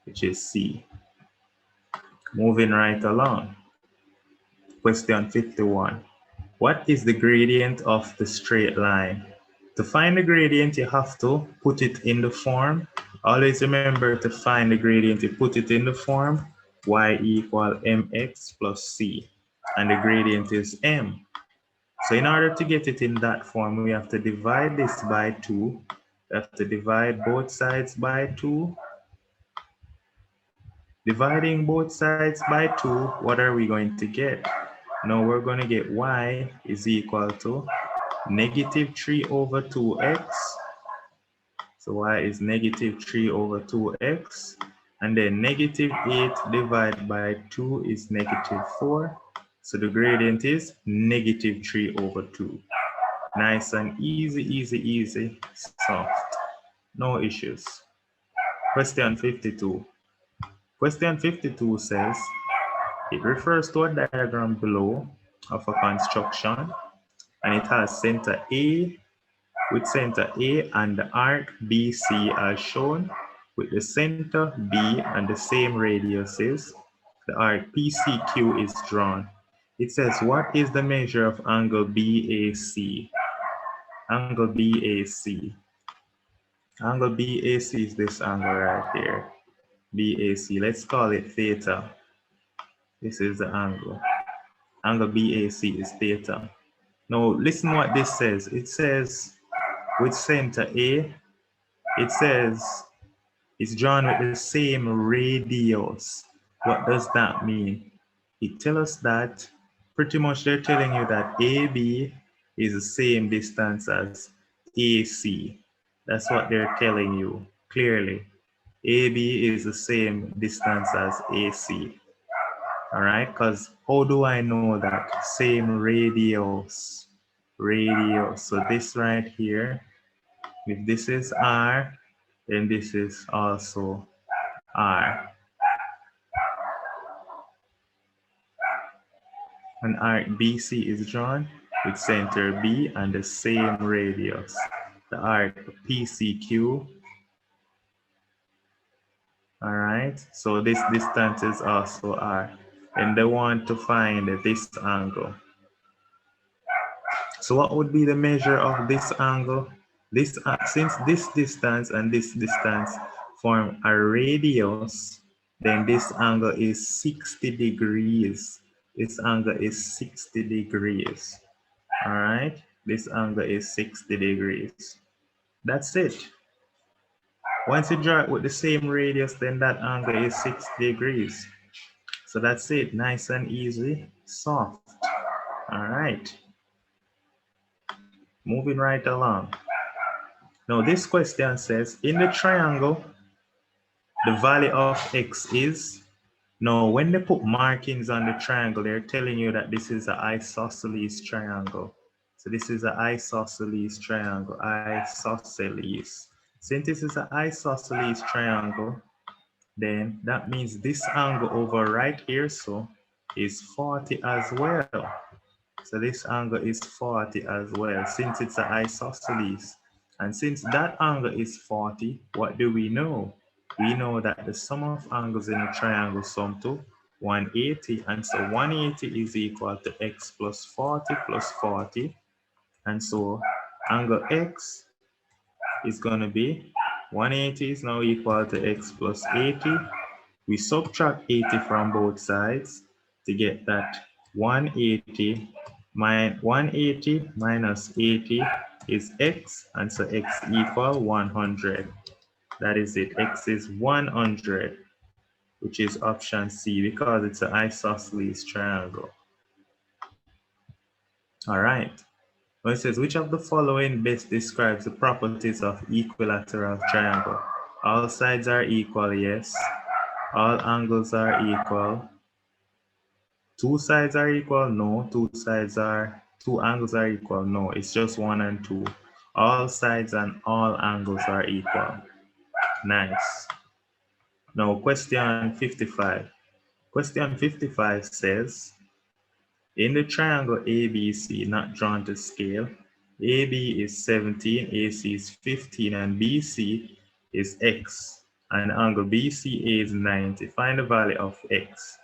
which is C. Moving right along. Question 51. What is the gradient of the straight line? To find the gradient, you have to put it in the form. Always remember to find the gradient, you put it in the form y equal mx plus c. And the gradient is m. So in order to get it in that form, we have to divide this by 2. We have to divide both sides by 2. Dividing both sides by 2, what are we going to get? Now we're going to get y is equal to -3 over 2x. So y is -3 over 2x. And then -8 divided by 2 is -4. So the gradient is -3 over 2. Nice and easy, easy, easy, soft. No issues. Question 52. Question 52 says, it refers to a diagram below of a construction, and it has center A with center A and the arc BC as shown, with the center B and the same radiuses. The arc PCQ is drawn. It says, what is the measure of angle BAC? Angle BAC. Angle BAC is this angle right here. BAC, let's call it theta. This is the angle. Angle BAC is theta. Now listen what this says. It says with center A, it says it's drawn with the same radius. What does that mean? It tells us that pretty much they're telling you that AB is the same distance as AC. That's what they're telling you clearly. AB is the same distance as AC. All right, because how do I know that? Same radius. Radius. So this right here, if this is R, then this is also R. An arc BC is drawn with center B and the same radius. The arc PCQ. All right, so this distance is also R. And they want to find this angle. So what would be the measure of this angle? Since this distance and this distance form a radius, then this angle is 60 degrees. This angle is 60 degrees. All right, this angle is 60 degrees. That's it. Once you draw it with the same radius, then that angle is 60 degrees. So that's it, nice and easy, soft. All right. Moving right along. Now this question says, in the triangle, the value of x is, now when they put markings on the triangle, they're telling you that this is an isosceles triangle. So this is an isosceles triangle, isosceles. Since this is an isosceles triangle, then that means this angle over right here, so is 40 as well. So this angle is 40 as well, since it's an isosceles. And since that angle is 40, what do we know? We know that the sum of angles in a triangle sum to 180, and so 180 is equal to x plus 40 plus 40. And so angle x is going to be 180 is now equal to x plus 80. We subtract 80 from both sides to get that 180 minus 80 is x, and so x equal 100. That is it, x is 100, which is option C because it's an isosceles triangle. All right. Well, it says, which of the following best describes the properties of equilateral triangle? All sides are equal, yes. All angles are equal. Two sides are equal, no. Two angles are equal, no. It's just 1 and 2. All sides and all angles are equal. Nice. Now, question 55. Question 55 says, in the triangle ABC not drawn to scale, AB is 17, AC is 15, and BC is x. And angle BCA is 90. Find the value of x.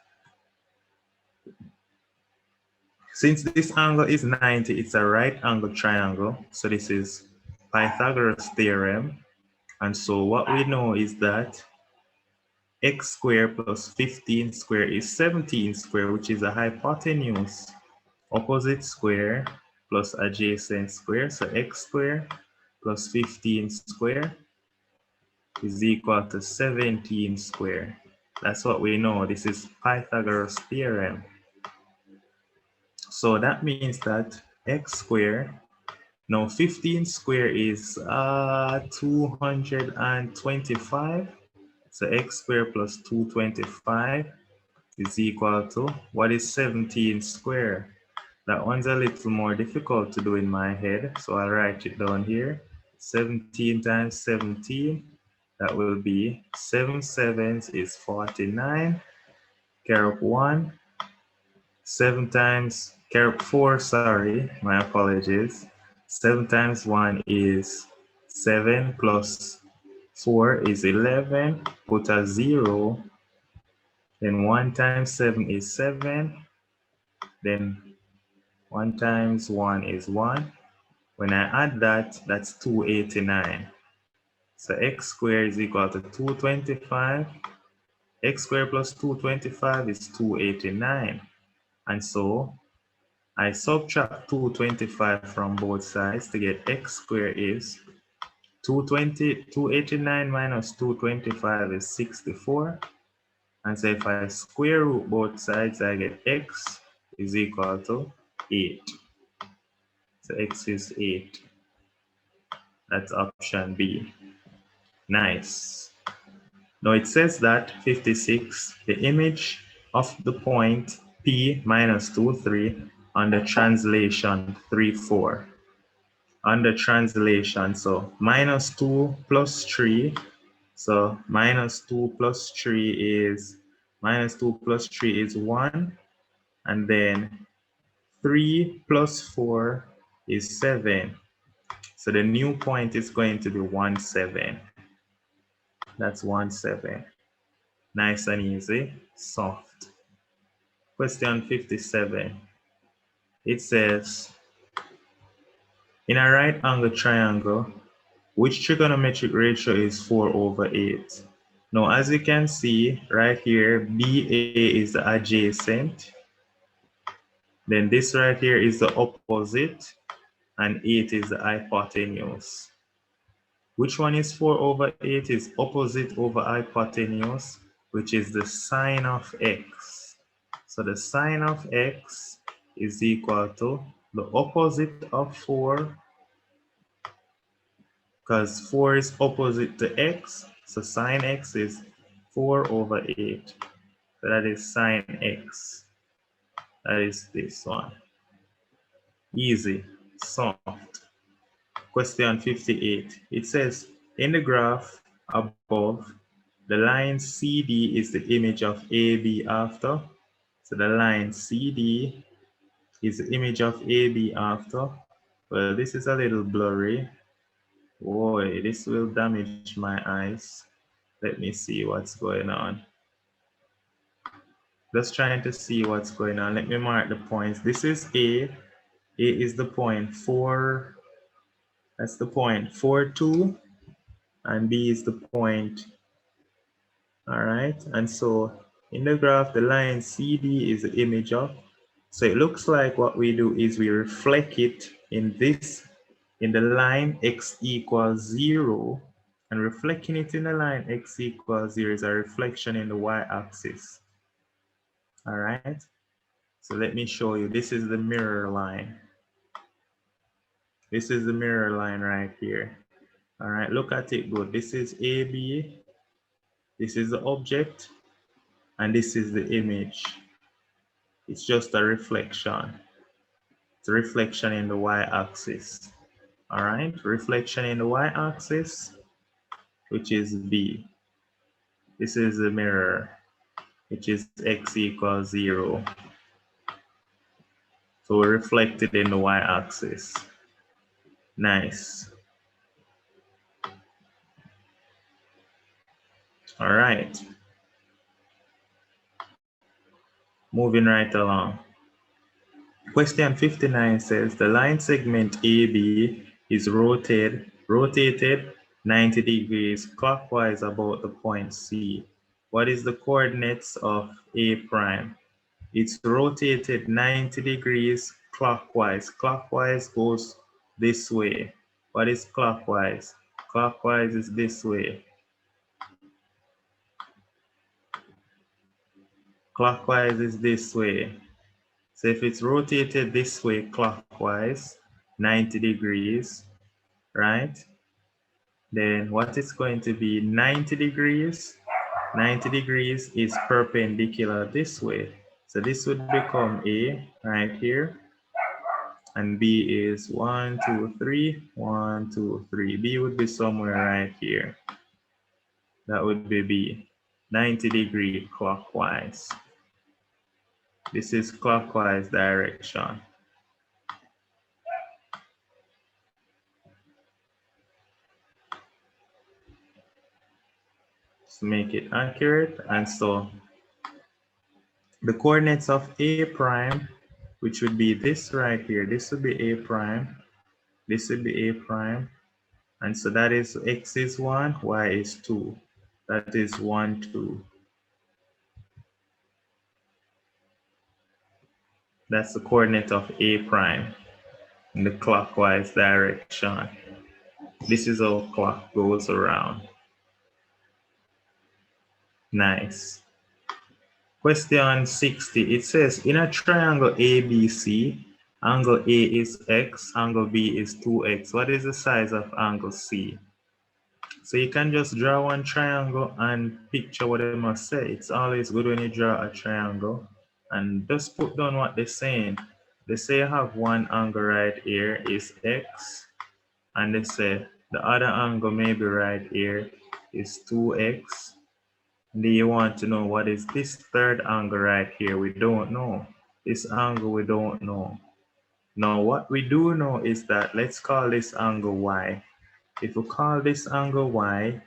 Since this angle is 90, it's a right angle triangle. So this is Pythagoras Theorem. And so what we know is that x squared plus 15 squared is 17 squared, which is a hypotenuse. Opposite square plus adjacent square. So x squared plus 15 squared is equal to 17 squared. That's what we know. This is Pythagoras Theorem. So that means that x squared, now 15 squared is 225. So x squared plus 225 is equal to, what is 17 squared? That one's a little more difficult to do in my head, so I'll write it down here. 17 times 17, that will be 7 sevens is 49. Carry up 1. 7 times, carry up 4, sorry, my apologies. 7 times 1 is 7 plus 4 is 11. Put a 0. Then 1 times 7 is 7. Then 1 times 1 is 1. When I add that, that's 289. So x squared is equal to 225. X squared plus 225 is 289. And so I subtract 225 from both sides to get x squared is 289 minus 225 is 64. And so if I square root both sides, I get x is equal to 8. So x is 8. That's option B. Nice. Now it says that 56, the image of the point P minus 2, 3 under translation 3, 4. Under translation, so minus 2 plus 3. So minus 2 plus 3 is 1. And then 3 plus 4 is 7. So the new point is going to be 1, 7. That's 1, 7. Nice and easy, soft. Question 57. It says, in a right angle triangle, which trigonometric ratio is 4/8? Now, as you can see right here, BA is the adjacent. Then this right here is the opposite, and 8 is the hypotenuse. Which one is 4/8? Is opposite over hypotenuse, which is the sine of x. So the sine of x is equal to the opposite of 4, because 4 is opposite to x, so sine x is 4/8. So that is sine x. That is this one. Easy, soft. Question 58. It says, in the graph above, the line CD is the image of AB after. So the line CD is the image of AB after. Well, this is a little blurry. Boy, this will damage my eyes. Let me see what's going on. Just trying to see what's going on. Let me mark the points. This is A. A is the point 4. That's the point 4, 2. And B is the point. All right. And so in the graph, the line CD is the image of. So it looks like what we do is we reflect it in the line x equals 0. And reflecting it in the line x equals 0 is a reflection in the y-axis. All right. So let me show you. This is the mirror line. This is the mirror line right here. All right, look at it good. This is AB. This is the object. And this is the image. It's just a reflection. It's a reflection in the y-axis. All right, reflection in the y-axis, which is B. This is the mirror, which is x equals 0. So we reflect it in the y-axis. Nice. All right. Moving right along. Question 59 says the line segment AB is rotated 90 degrees clockwise about the point C. What is the coordinates of A prime? It's rotated 90 degrees clockwise. Clockwise goes this way. What is clockwise? Clockwise is this way. Clockwise is this way. So if it's rotated this way clockwise, 90 degrees, right? Then what is going to be 90 degrees? 90 degrees is perpendicular this way. So this would become A right here. And B is 1, 2, 3, 1, 2, 3. B would be somewhere right here. That would be B, 90 degree clockwise. This is clockwise direction. To make it accurate. And so the coordinates of A prime, which would be this right here, this would be A prime, this would be A prime. And so that is x is 1, y is 2. That is 1, 2. That's the coordinate of A prime in the clockwise direction. This is how clock goes around. Nice. Question 60, it says, in a triangle ABC, angle A is x, angle B is 2x. What is the size of angle C? So you can just draw one triangle and picture what they must say. It's always good when you draw a triangle and just put down what they're saying. They say you have one angle right here is x, and they say the other angle maybe right here is 2x. Do you want to know what is this third angle right here? We don't know. This angle we don't know. Now what we do know is that let's call this angle y. If we call this angle y,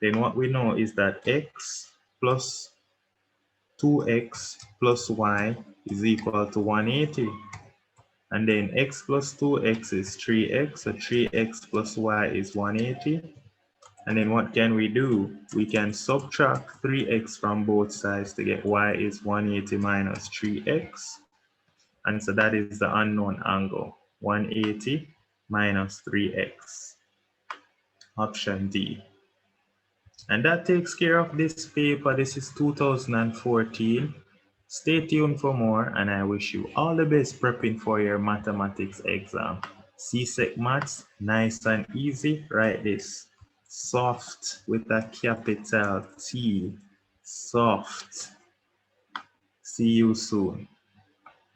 then what we know is that x plus 2x plus y is equal to 180. And then x plus 2x is 3x, so 3x plus y is 180. And then what can we do? We can subtract 3x from both sides to get y is 180 minus 3x. And so that is the unknown angle, 180 minus 3x. Option D. And that takes care of this paper. This is 2014. Stay tuned for more, and I wish you all the best prepping for your mathematics exam. Csec Maths, nice and easy. Write this. Soft with a capital T. Soft. See you soon.